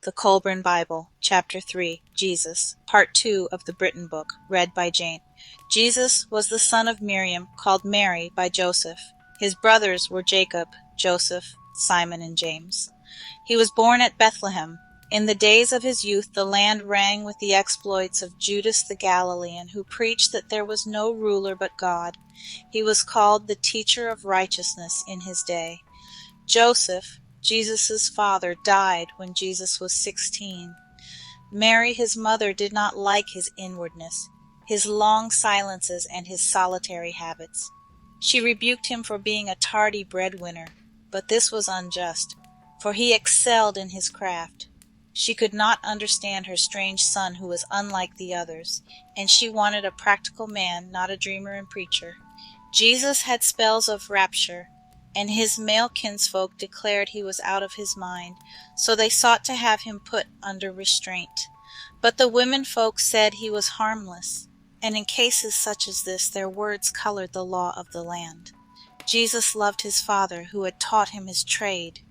The Kolbrin Bible, Chapter 3, Jesus, Part 2 of the Britain Book, read by Jane. Jesus was the son of Miriam, called Mary by Joseph. His brothers were Jacob, Joseph, Simon, and James. He was born at Bethlehem. In the days of his youth the land rang with the exploits of Judas the Galilean, who preached that there was no ruler but God. He was called the teacher of righteousness in his day. Joseph, Jesus' father, died when Jesus was 16. Mary, his mother, did not like his inwardness, his long silences, and his solitary habits. She rebuked him for being a tardy breadwinner, but this was unjust, for he excelled in his craft. She could not understand her strange son who was unlike the others, and she wanted a practical man, not a dreamer and preacher. Jesus had spells of rapture, and his male kinsfolk declared he was out of his mind, so they sought to have him put under restraint. But the women folk said he was harmless, and in cases such as this their words colored the law of the land. Jesus loved his Father, who had taught him his trade.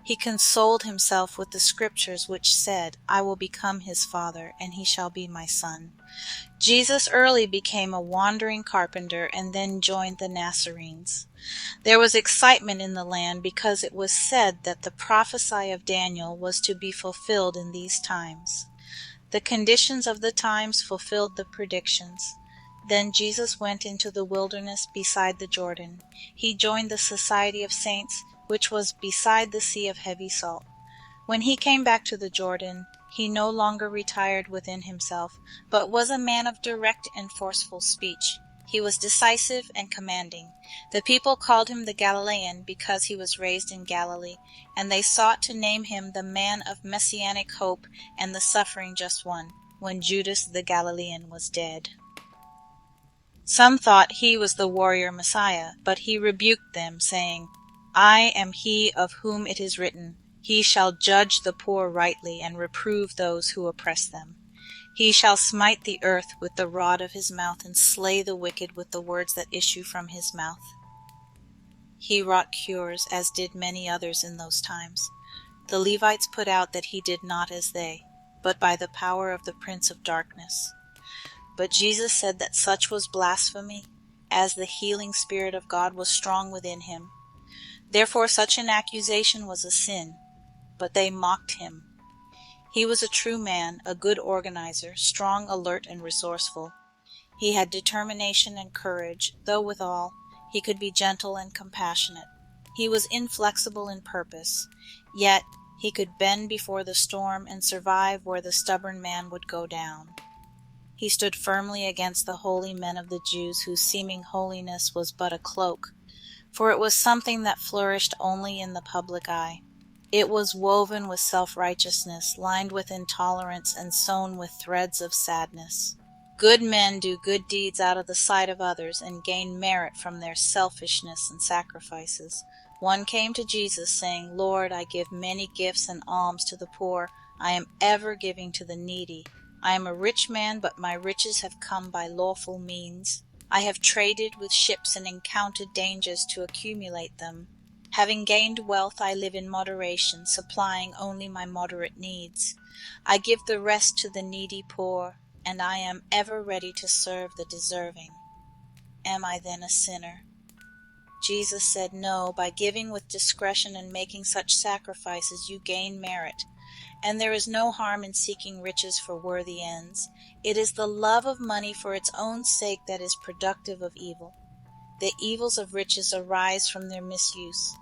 He consoled himself with the Scriptures which said, "I will become his father, and he shall be my son." Jesus early became a wandering carpenter and then joined the Nazarenes. There was excitement in the land because it was said that the prophecy of Daniel was to be fulfilled in these times. The conditions of the times fulfilled the predictions. Then Jesus went into the wilderness beside the Jordan. He joined the society of saints, which was beside the sea of heavy salt. When he came back to the Jordan, he no longer retired within himself, but was a man of direct and forceful speech. He was decisive and commanding. The people called him the Galilean because he was raised in Galilee, and they sought to name him the man of messianic hope and the suffering just one, when Judas the Galilean was dead. Some thought he was the warrior Messiah, but he rebuked them, saying, "I am he of whom it is written, He shall judge the poor rightly and reprove those who oppress them. He shall smite the earth with the rod of his mouth and slay the wicked with the words that issue from his mouth." He wrought cures, as did many others in those times. The Levites put out that he did not as they, but by the power of the prince of darkness. But Jesus said that such was blasphemy, as the healing Spirit of God was strong within him. Therefore such an accusation was a sin, but they mocked him. He was a true man, a good organizer, strong, alert, and resourceful. He had determination and courage, though withal he could be gentle and compassionate. He was inflexible in purpose, yet he could bend before the storm and survive where the stubborn man would go down. He stood firmly against the holy men of the Jews, whose seeming holiness was but a cloak, for it was something that flourished only in the public eye. It was woven with self-righteousness, lined with intolerance, and sewn with threads of sadness. Good men do good deeds out of the sight of others and gain merit from their selfishness and sacrifices. One came to Jesus, saying, "Lord, I give many gifts and alms to the poor. I am ever giving to the needy. I am a rich man, but my riches have come by lawful means. I have traded with ships and encountered dangers to accumulate them. Having gained wealth, I live in moderation, supplying only my moderate needs. I give the rest to the needy poor, and I am ever ready to serve the deserving. Am I then a sinner?" Jesus said, "No, by giving with discretion and making such sacrifices you gain merit. And there is no harm in seeking riches for worthy ends. It is the love of money for its own sake that is productive of evil. The evils of riches arise from their misuse.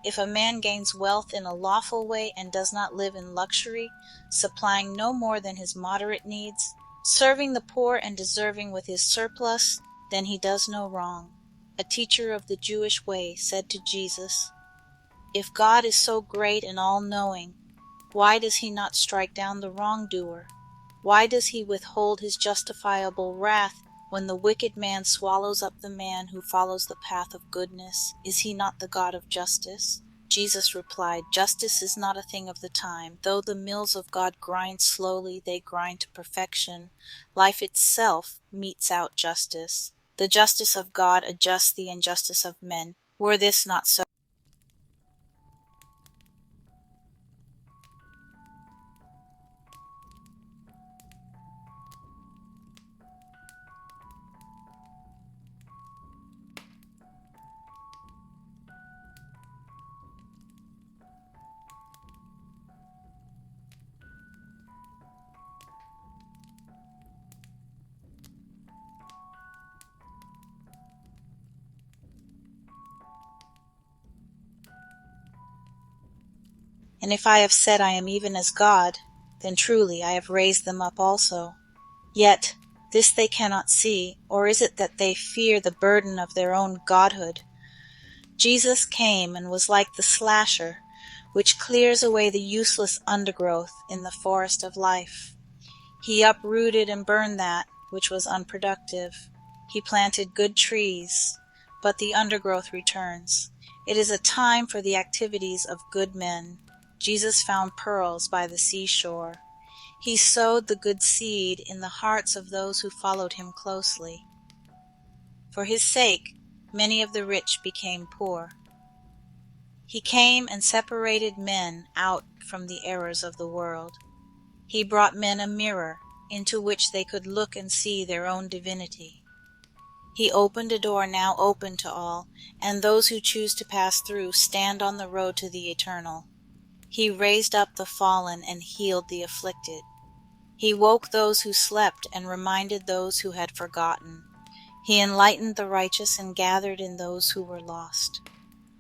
If a man gains wealth in a lawful way and does not live in luxury, supplying no more than his moderate needs, serving the poor and deserving with his surplus, then he does no wrong." A teacher of the Jewish way said to Jesus, "If God is so great and all-knowing, why does he not strike down the wrongdoer? Why does he withhold his justifiable wrath when the wicked man swallows up the man who follows the path of goodness? Is he not the God of justice?" Jesus replied, "Justice is not a thing of the time. Though the mills of God grind slowly, they grind to perfection. Life itself metes out justice. The justice of God adjusts the injustice of men. Were this not so, And if I have said I am even as God, then truly I have raised them up also. Yet this they cannot see, or is it that they fear the burden of their own godhood? Jesus came and was like the slasher, which clears away the useless undergrowth in the forest of life. He uprooted and burned that which was unproductive. He planted good trees, but the undergrowth returns. It is a time for the activities of good men. Jesus found pearls by the seashore. He sowed the good seed in the hearts of those who followed him closely. For his sake, many of the rich became poor. He came and separated men out from the errors of the world. He brought men a mirror into which they could look and see their own divinity. He opened a door now open to all, and those who choose to pass through stand on the road to the eternal. He raised up the fallen and healed the afflicted. He woke those who slept and reminded those who had forgotten. He enlightened the righteous and gathered in those who were lost.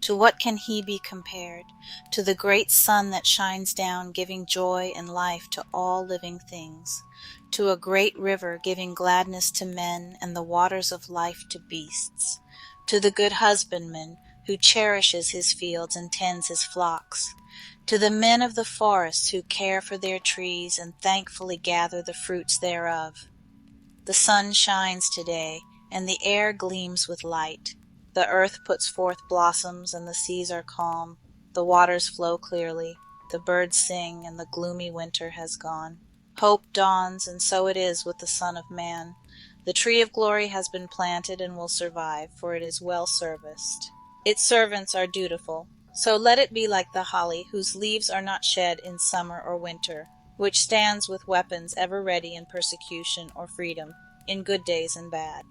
To what can he be compared? To the great sun that shines down, giving joy and life to all living things. To a great river giving gladness to men and the waters of life to beasts. To the good husbandman who cherishes his fields and tends his flocks. To the men of the forests who care for their trees and thankfully gather the fruits thereof. The sun shines today, and the air gleams with light. The earth puts forth blossoms, and the seas are calm. The waters flow clearly. The birds sing, and the gloomy winter has gone. Hope dawns, and so it is with the Son of Man. The tree of glory has been planted and will survive, for it is well serviced. Its servants are dutiful. So let it be like the holly, whose leaves are not shed in summer or winter, which stands with weapons ever ready in persecution or freedom, in good days and bad.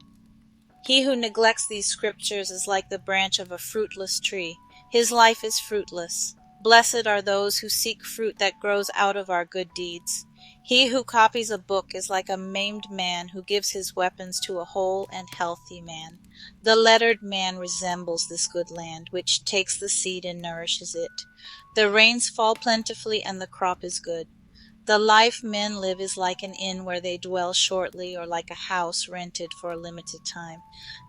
He who neglects these scriptures is like the branch of a fruitless tree. His life is fruitless. Blessed are those who seek fruit that grows out of our good deeds. He who copies a book is like a maimed man who gives his weapons to a whole and healthy man. The lettered man resembles this good land, which takes the seed and nourishes it. The rains fall plentifully, and the crop is good. The life men live is like an inn where they dwell shortly, or like a house rented for a limited time.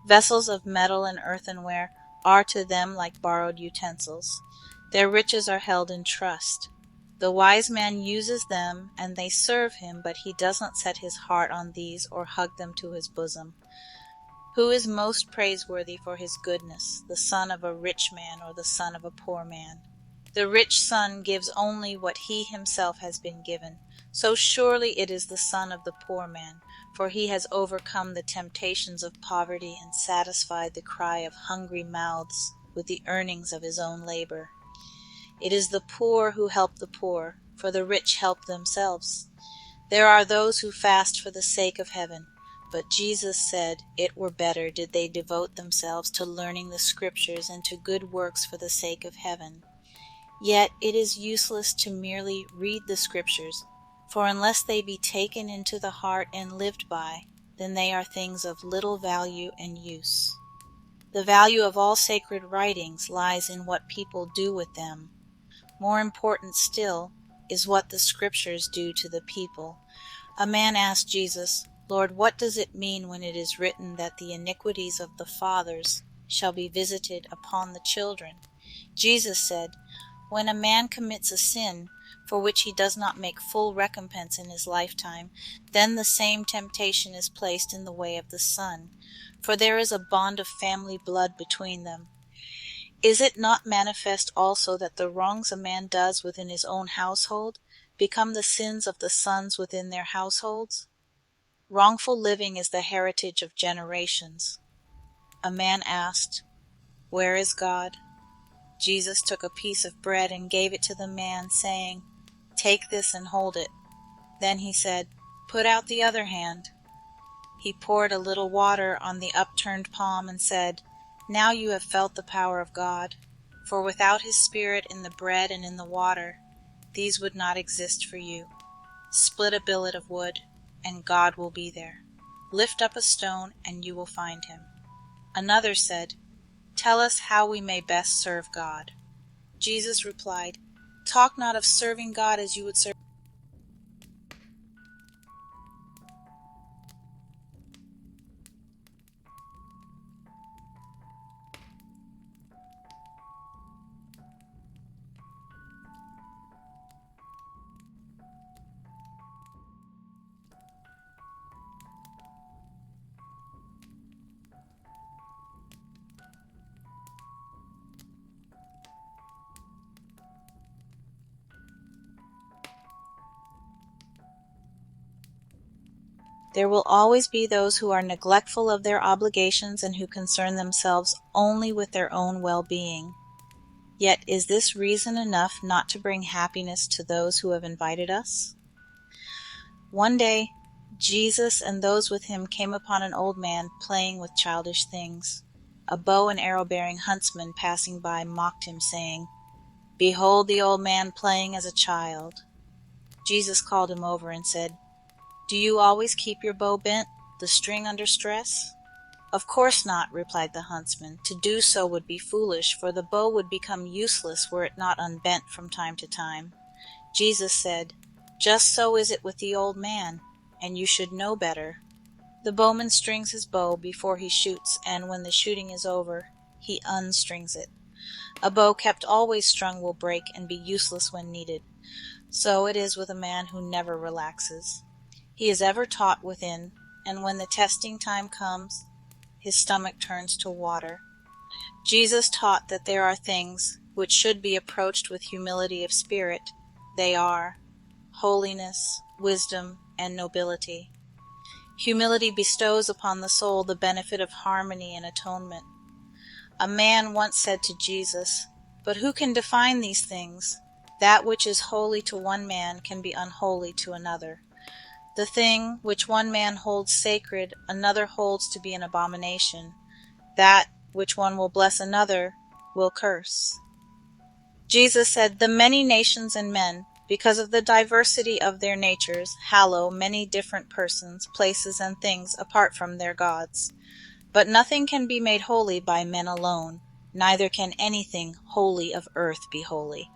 Vessels of metal and earthenware are to them like borrowed utensils. Their riches are held in trust. The wise man uses them, and they serve him, but he does not set his heart on these or hug them to his bosom. Who is most praiseworthy for his goodness, the son of a rich man or the son of a poor man? The rich son gives only what he himself has been given. So surely it is the son of the poor man, for he has overcome the temptations of poverty and satisfied the cry of hungry mouths with the earnings of his own labor. It is the poor who help the poor, for the rich help themselves. There are those who fast for the sake of heaven, but Jesus said it were better did they devote themselves to learning the Scriptures and to good works for the sake of heaven. Yet it is useless to merely read the Scriptures, for unless they be taken into the heart and lived by, then they are things of little value and use. The value of all sacred writings lies in what people do with them. More important still is what the Scriptures do to the people. A man asked Jesus, "Lord, what does it mean when it is written that the iniquities of the fathers shall be visited upon the children?" Jesus said, "When a man commits a sin for which he does not make full recompense in his lifetime, then the same temptation is placed in the way of the son, for there is a bond of family blood between them. Is it not manifest also that the wrongs a man does within his own household become the sins of the sons within their households? Wrongful living is the heritage of generations." A man asked, "Where is God?" Jesus took a piece of bread and gave it to the man, saying, "Take this and hold it." Then he said, "Put out the other hand." He poured a little water on the upturned palm and said, "Now you have felt the power of God, for without his Spirit in the bread and in the water, these would not exist for you. Split a billet of wood, and God will be there. Lift up a stone, and you will find him." Another said, "Tell us how we may best serve God." Jesus replied, Talk not of serving God as you would serve. There will always be those who are neglectful of their obligations and who concern themselves only with their own well-being. Yet is this reason enough not to bring happiness to those who have invited us? One day, Jesus and those with him came upon an old man playing with childish things. A bow and arrow-bearing huntsman passing by mocked him, saying, "Behold the old man playing as a child." Jesus called him over and said, "Do you always keep your bow bent, the string under stress?" "Of course not," replied the huntsman. "To do so would be foolish, for the bow would become useless were it not unbent from time to time." Jesus said, "Just so is it with the old man, and you should know better. The bowman strings his bow before he shoots, and when the shooting is over, he unstrings it. A bow kept always strung will break and be useless when needed. So it is with a man who never relaxes. He is ever taut within, and when the testing time comes, his stomach turns to water." Jesus taught that there are things which should be approached with humility of spirit. They are holiness, wisdom, and nobility. Humility bestows upon the soul the benefit of harmony and atonement. A man once said to Jesus, "But who can define these things? That which is holy to one man can be unholy to another. The thing which one man holds sacred, another holds to be an abomination. That which one will bless another will curse." Jesus said, "The many nations and men, because of the diversity of their natures, hallow many different persons, places, and things apart from their gods. But nothing can be made holy by men alone, neither can anything holy of earth be holy.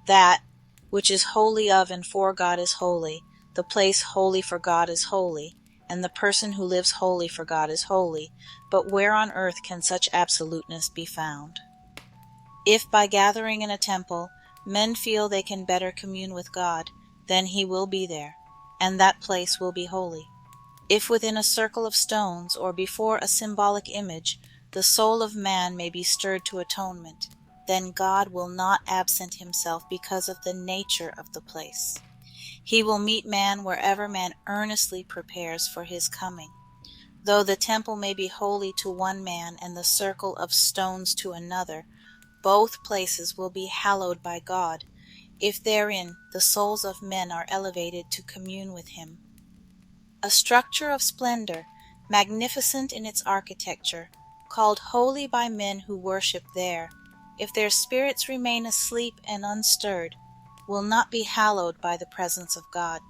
That which is holy of and for God is holy, the place holy for God is holy, and the person who lives holy for God is holy, but where on earth can such absoluteness be found? If by gathering in a temple men feel they can better commune with God, then he will be there, and that place will be holy. If within a circle of stones or before a symbolic image the soul of man may be stirred to atonement, then God will not absent himself because of the nature of the place. He will meet man wherever man earnestly prepares for his coming. Though the temple may be holy to one man and the circle of stones to another, both places will be hallowed by God, if therein the souls of men are elevated to commune with him. A structure of splendor, magnificent in its architecture, called holy by men who worship there, if their spirits remain asleep and unstirred, will not be hallowed by the presence of God.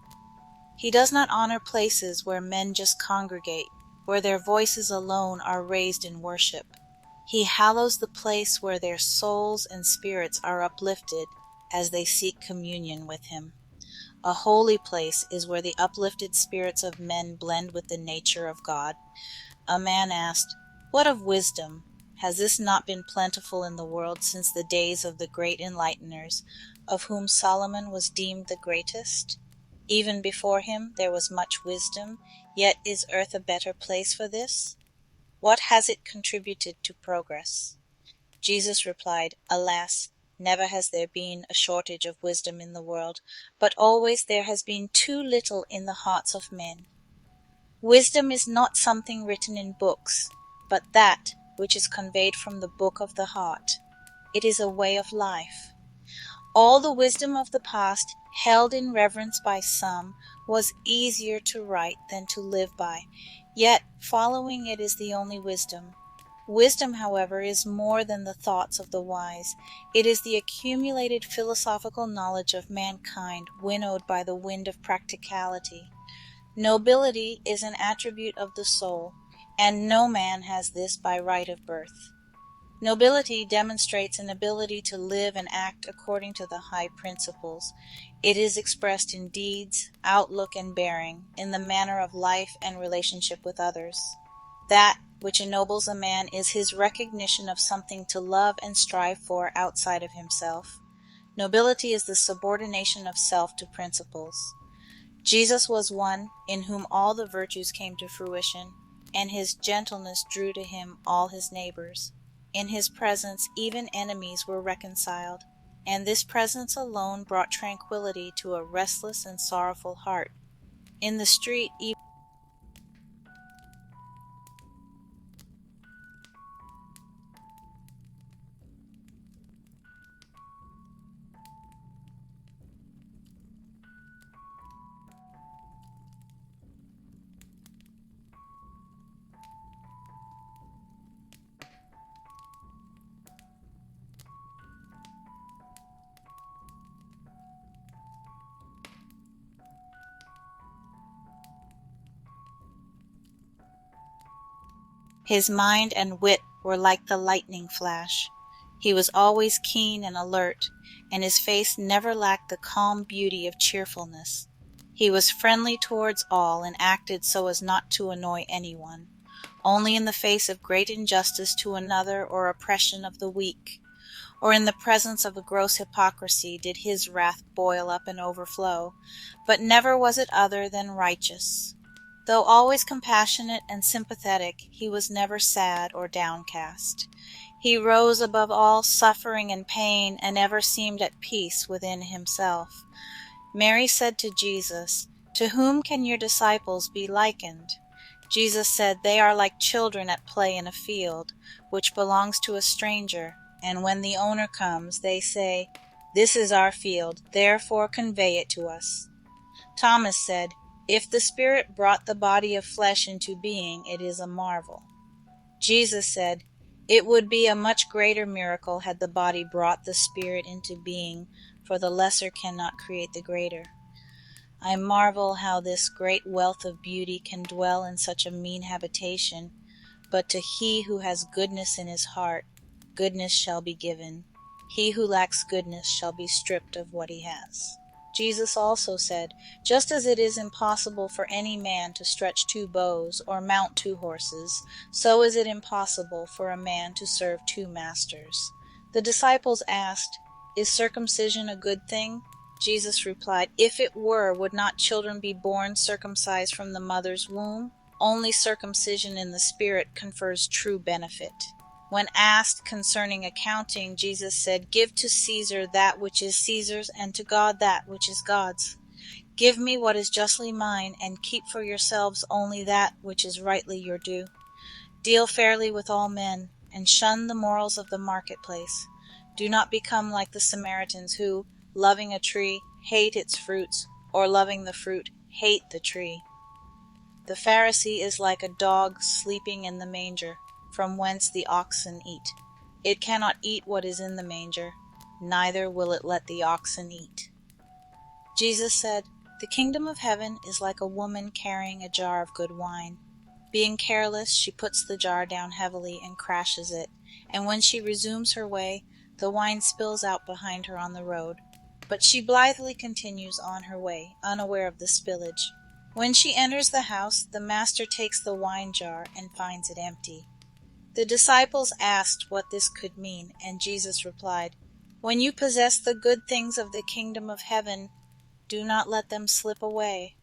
He does not honor places where men just congregate, where their voices alone are raised in worship. He hallows the place where their souls and spirits are uplifted as they seek communion with him. A holy place is where the uplifted spirits of men blend with the nature of God. A man asked, "What of wisdom? Has this not been plentiful in the world since the days of the great enlighteners, of whom Solomon was deemed the greatest? Even before him there was much wisdom, yet is earth a better place for this? What has it contributed to progress?" Jesus replied, "Alas, never has there been a shortage of wisdom in the world, but always there has been too little in the hearts of men. Wisdom is not something written in books, but that which is conveyed from the book of the heart. It is a way of life. All the wisdom of the past, held in reverence by some, was easier to write than to live by, yet following it is the only wisdom. Wisdom, however, is more than the thoughts of the wise. It is the accumulated philosophical knowledge of mankind, winnowed by the wind of practicality. Nobility is an attribute of the soul, and no man has this by right of birth. Nobility demonstrates an ability to live and act according to the high principles. It is expressed in deeds, outlook, and bearing, in the manner of life and relationship with others. That which ennobles a man is his recognition of something to love and strive for outside of himself. Nobility is the subordination of self to principles. Jesus was one in whom all the virtues came to fruition, and his gentleness drew to him all his neighbors. In his presence even enemies were reconciled, and this presence alone brought tranquillity to a restless and sorrowful heart. In the street his mind and wit were like the lightning flash. He was always keen and alert, and his face never lacked the calm beauty of cheerfulness. He was friendly towards all and acted so as not to annoy anyone. Only in the face of great injustice to another or oppression of the weak, or in the presence of a gross hypocrisy, did his wrath boil up and overflow, but never was it other than righteous. Though always compassionate and sympathetic, he was never sad or downcast. He rose above all suffering and pain, and ever seemed at peace within himself. Mary said to Jesus, "To whom can your disciples be likened?" Jesus said, "They are like children at play in a field, which belongs to a stranger, and when the owner comes, they say, 'This is our field, therefore convey it to us.'" Thomas said, "If the Spirit brought the body of flesh into being, it is a marvel." Jesus said, "It would be a much greater miracle had the body brought the Spirit into being, for the lesser cannot create the greater. I marvel how this great wealth of beauty can dwell in such a mean habitation, but to he who has goodness in his heart, goodness shall be given. He who lacks goodness shall be stripped of what he has." Jesus also said, "Just as it is impossible for any man to stretch 2 bows or mount 2 horses, so is it impossible for a man to serve 2 masters." The disciples asked, "Is circumcision a good thing?" Jesus replied, "If it were, would not children be born circumcised from the mother's womb? Only circumcision in the Spirit confers true benefit." When asked concerning accounting, Jesus said, "Give to Caesar that which is Caesar's, and to God that which is God's. Give me what is justly mine, and keep for yourselves only that which is rightly your due. Deal fairly with all men, and shun the morals of the marketplace. Do not become like the Samaritans who, loving a tree, hate its fruits, or loving the fruit, hate the tree. The Pharisee is like a dog sleeping in the manger, from whence the oxen eat. It cannot eat what is in the manger, neither will it let the oxen eat." Jesus said, "The kingdom of heaven is like a woman carrying a jar of good wine. Being careless, she puts the jar down heavily and crashes it, and when she resumes her way, the wine spills out behind her on the road. But she blithely continues on her way, unaware of the spillage. When she enters the house, the master takes the wine jar and finds it empty." The disciples asked what this could mean, and Jesus replied, "When you possess the good things of the kingdom of heaven, do not let them slip away.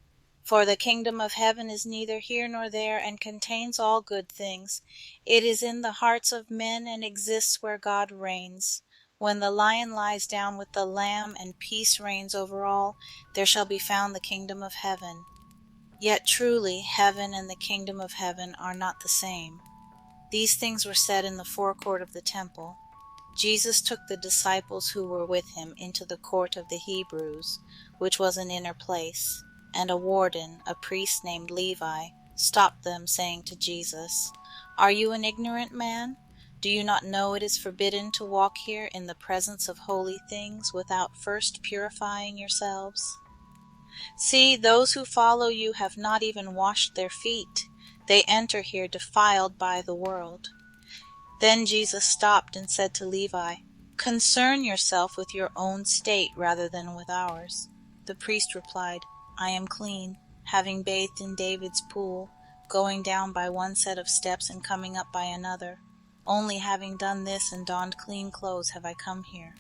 For the kingdom of heaven is neither here nor there, and contains all good things. It is in the hearts of men, and exists where God reigns. When the lion lies down with the lamb, and peace reigns over all, there shall be found the kingdom of heaven. Yet truly heaven and the kingdom of heaven are not the same." These things were said in the forecourt of the temple. Jesus took the disciples who were with him into the court of the Hebrews, which was an inner place, and a warden, a priest named Levi, stopped them, saying to Jesus, "Are you an ignorant man? Do you not know it is forbidden to walk here in the presence of holy things without first purifying yourselves? See, those who follow you have not even washed their feet. They enter here defiled by the world. Then Jesus stopped and said to Levi, "Concern yourself with your own state rather than with ours." The priest replied, "I am clean, having bathed in David's pool, going down by one set of steps and coming up by another. Only having done this and donned clean clothes have I come here."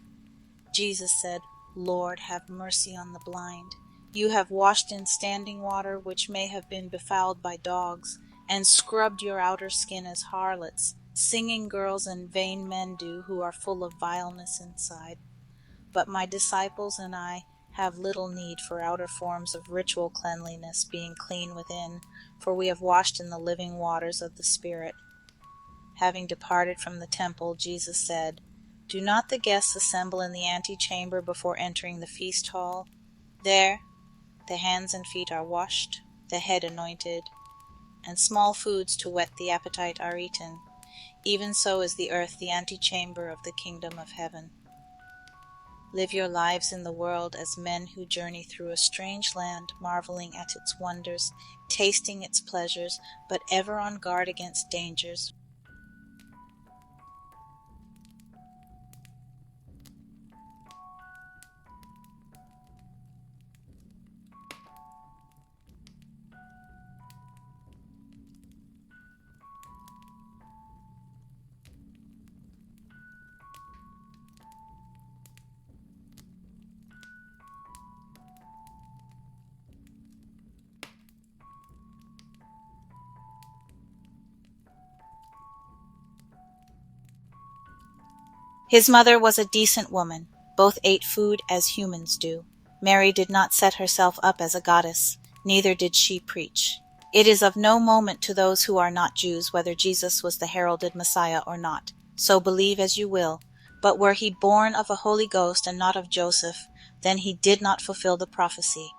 Jesus said, "Lord, have mercy on the blind. You have washed in standing water which may have been befouled by dogs, and scrubbed your outer skin as harlots, singing girls and vain men do, who are full of vileness inside. But my disciples and I have little need for outer forms of ritual cleanliness, being clean within, for we have washed in the living waters of the Spirit." Having departed from the temple, Jesus said, "Do not the guests assemble in the antechamber before entering the feast hall? There the hands and feet are washed, the head anointed, and small foods to whet the appetite are eaten. Even so is the earth the antechamber of the kingdom of heaven. Live your lives in the world as men who journey through a strange land, marveling at its wonders, tasting its pleasures, but ever on guard against dangers. His mother was a decent woman. Both ate food as humans do. Mary did not set herself up as a goddess, neither did she preach. It is of no moment to those who are not Jews whether Jesus was the heralded Messiah or not. So believe as you will. But were he born of a Holy Ghost and not of Joseph, then he did not fulfill the prophecy.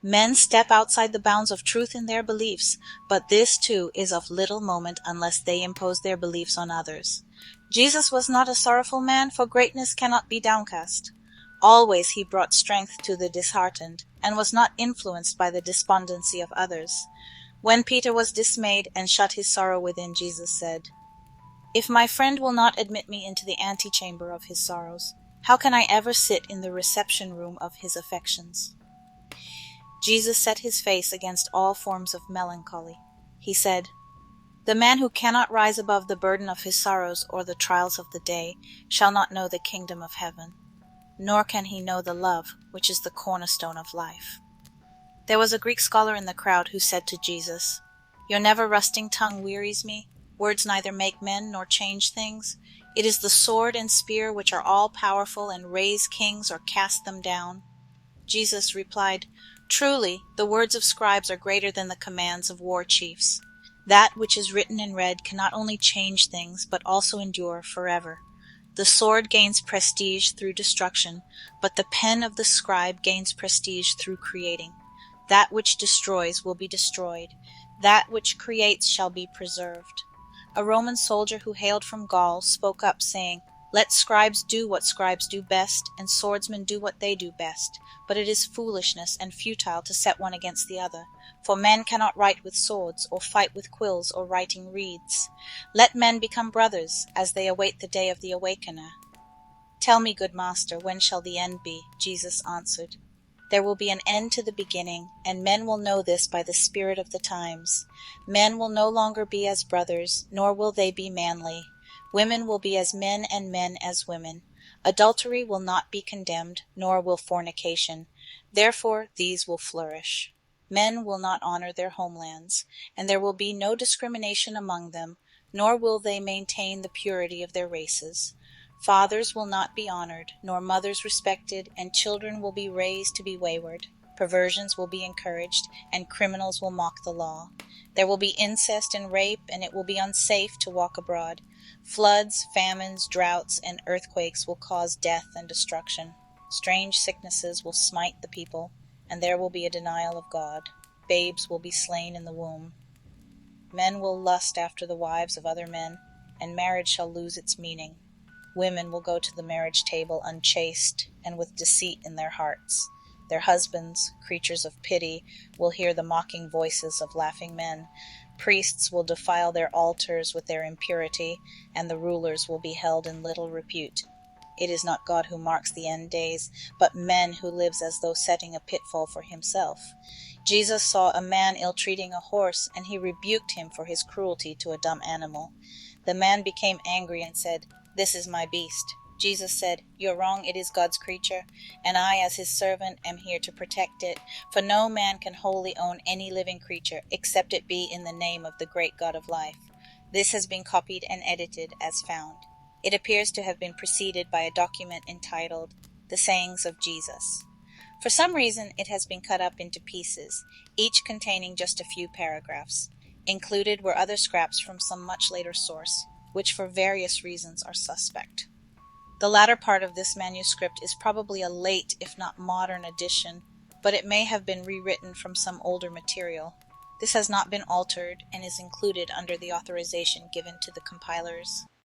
Men step outside the bounds of truth in their beliefs, but this too is of little moment unless they impose their beliefs on others. Jesus was not a sorrowful man, for greatness cannot be downcast. Always he brought strength to the disheartened, and was not influenced by the despondency of others. When Peter was dismayed and shut his sorrow within, Jesus said, "If my friend will not admit me into the antechamber of his sorrows, how can I ever sit in the reception room of his affections?" Jesus set his face against all forms of melancholy. He said, "The man who cannot rise above the burden of his sorrows or the trials of the day shall not know the kingdom of heaven, nor can he know the love which is the cornerstone of life." There was a Greek scholar in the crowd who said to Jesus, "Your never-rusting tongue wearies me. Words neither make men nor change things. It is the sword and spear which are all-powerful and raise kings or cast them down." Jesus replied, "Truly, the words of scribes are greater than the commands of war chiefs. That which is written and read can not only change things, but also endure forever. The sword gains prestige through destruction, but the pen of the scribe gains prestige through creating. That which destroys will be destroyed. That which creates shall be preserved." A Roman soldier who hailed from Gaul spoke up, saying, "Let scribes do what scribes do best, and swordsmen do what they do best. But it is foolishness and futile to set one against the other. For men cannot write with swords, or fight with quills, or writing reeds. Let men become brothers, as they await the day of the awakener." "Tell me, good master, when shall the end be?" Jesus answered. "There will be an end to the beginning, and men will know this by the spirit of the times. Men will no longer be as brothers, nor will they be manly. Women will be as men, and men as women. Adultery will not be condemned, nor will fornication. Therefore these will flourish. Men will not honor their homelands, and there will be no discrimination among them, nor will they maintain the purity of their races. Fathers will not be honored, nor mothers respected, and children will be raised to be wayward. Perversions will be encouraged, and criminals will mock the law. There will be incest and rape, and it will be unsafe to walk abroad. Floods, famines, droughts, and earthquakes will cause death and destruction. Strange sicknesses will smite the people, and there will be a denial of God. Babes will be slain in the womb. Men will lust after the wives of other men, and marriage shall lose its meaning. Women will go to the marriage table unchaste, and with deceit in their hearts. Their husbands, creatures of pity, will hear the mocking voices of laughing men. Priests will defile their altars with their impurity, and the rulers will be held in little repute. It is not God who marks the end days, but men who lives as though setting a pitfall for himself. Jesus saw a man ill-treating a horse, and he rebuked him for his cruelty to a dumb animal. The man became angry and said, "This is my beast." Jesus said, "You're wrong, it is God's creature, and I, as his servant, am here to protect it, for no man can wholly own any living creature, except it be in the name of the great God of life." This has been copied and edited as found. It appears to have been preceded by a document entitled, "The Sayings of Jesus." For some reason it has been cut up into pieces, each containing just a few paragraphs. Included were other scraps from some much later source, which for various reasons are suspect. The latter part of this manuscript is probably a late, if not modern, edition, but it may have been rewritten from some older material. This has not been altered and is included under the authorization given to the compilers.